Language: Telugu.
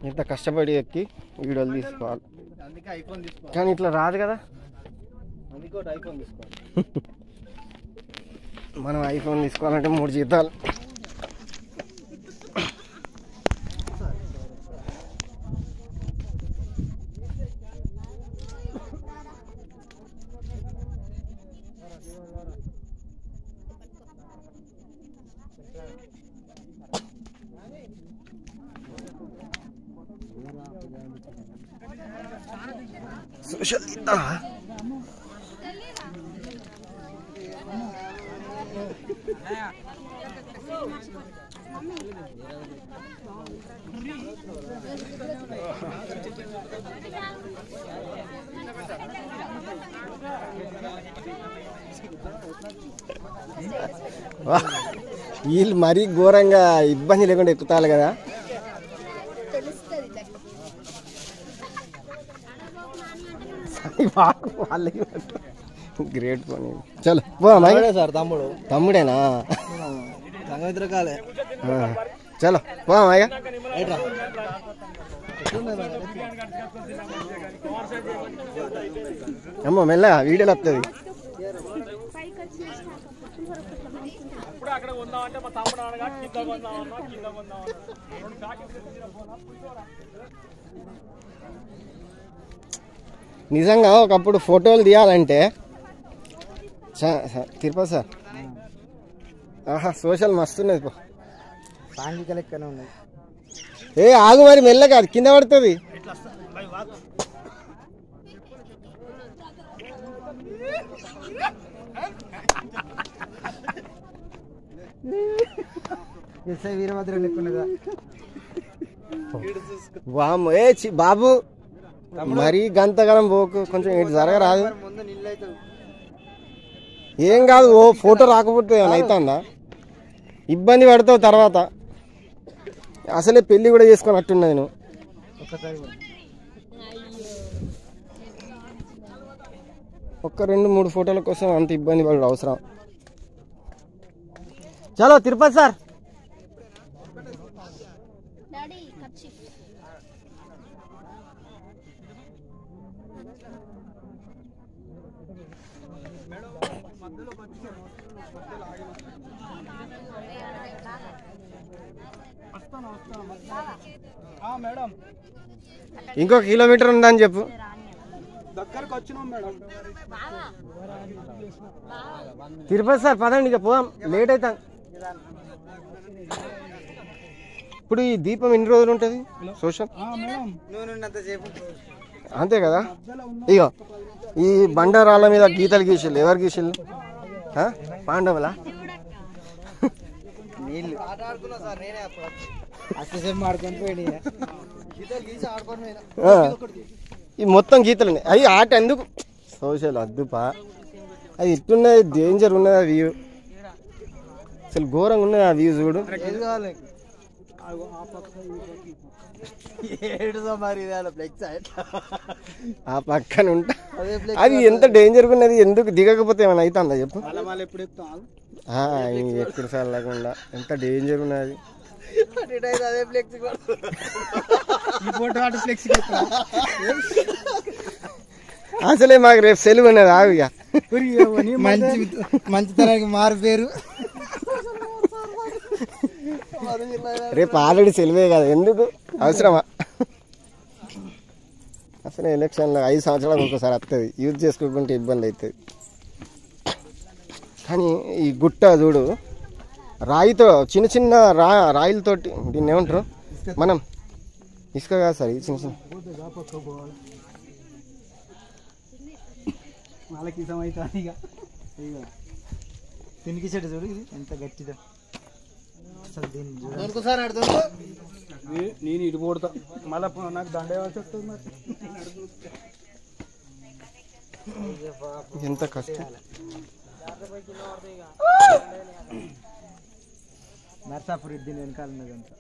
ఇంత కష్టపడి ఎక్కి వీడియోలు తీసుకోవాలి. కానీ ఇట్లా రాదు కదా. మనం ఐఫోన్ తీసుకోవాలంటే 3 జీతాలు. సోషల్ తీద్దా వీళ్ళు మరీ ఘోరంగా ఇబ్బంది లేకుండా ఎక్కుతారు కదా. గ్రేట్ పోనీ. చలో సార్ తమ్ముడేనా? కాలే చలో పోమాయ్యా. అమ్మో మెల్లగా వీడియోలు వస్తుంది. నిజంగా ఒకప్పుడు ఫోటోలు తీయాలంటే తిరుపతి సార్ ఆహా సోషల్ మస్తున్నది. సాంఘిక లెక్కనే ఉన్నది. ఏ ఆగు మరి మెల్లగా, అది కింద పడుతుంది. వీరభద్ర లెక్కున్నదా వామ్. ఏ బాబు మరీ గంతగలం పోకు, కొంచెం ఇటు జరగరాదు. ఏం కాదు, ఓ ఫోటో రాకపోతే ఏమైనా అవుతుందా? ఇబ్బంది పడతావు తర్వాత. అసలే పెళ్ళి కూడా చేసుకున్నట్టున్నది నువ్వు. ఒక్క 2-3 ఫోటోల కోసం అంత ఇబ్బంది పడు అవసరం? చలో తిరుపతి సార్. ఇంకో కిలోమీటర్ ఉందని చెప్పు. తిరుపతి సార్ పదండి, ఇక పోదాం, లేట్ అవుతాం. ఇప్పుడు ఈ దీపం ఎన్ని రోజులు ఉంటుంది సోషల్? అంతే కదా. ఇగో ఈ బండరాళ్ళ మీద గీతలు గీసిళ్ళు, ఎవరు గీసిళ్ళు? పాండవులా? నీళ్ళు ఈ మొత్తం గీతలు ఉన్నాయి. అవి ఆట ఎందుకు సోషల్ అద్దుపా? అది ఇట్టున్నది, డేంజర్ ఉన్నది ఆ వ్యూ. అసలు ఘోరంగా ఉన్నది ఆ వ్యూ చూడు. ఆ పక్కన ఉంటా. అది ఎంత డేంజర్గా ఉన్నది, ఎందుకు దిగకపోతే ఏమైనా అవుతుందా చెప్పు? ఎక్కడ సార్ లేకుండా ఎంత డేంజర్ ఉన్నది. అసలే మాకు రేపు సెలవు ఉన్నది. ఆవిగా మంచితనానికి మారు పేరు. రేపు ఆల్రెడీ సెలవే కదా, ఎందుకు అవసరమా? అసలు ఎలక్షన్లో 5 సంవత్సరాలకు ఒకసారి వస్తుంది, యూజ్ చేసుకోకుంటే ఇబ్బంది అవుతుంది. కానీ ఈ గుట్ట చూడు, రాయితో చిన్న చిన్న రాయిలతోటి, దీన్ని ఏమంటారు మనం? ఇసుక కాదు సార్, చిన్న చిన్న తినికి చెట్టు చూడు, ఇది ఎంత గట్టిదో. నేను ఇటు పోడతా, మళ్ళీ నాకు దండ వేయాల్సి వస్తుంది. మరి ఎంత కష్టం. నర్సాపురి దీని వెనకాల ఉన్నదంతా.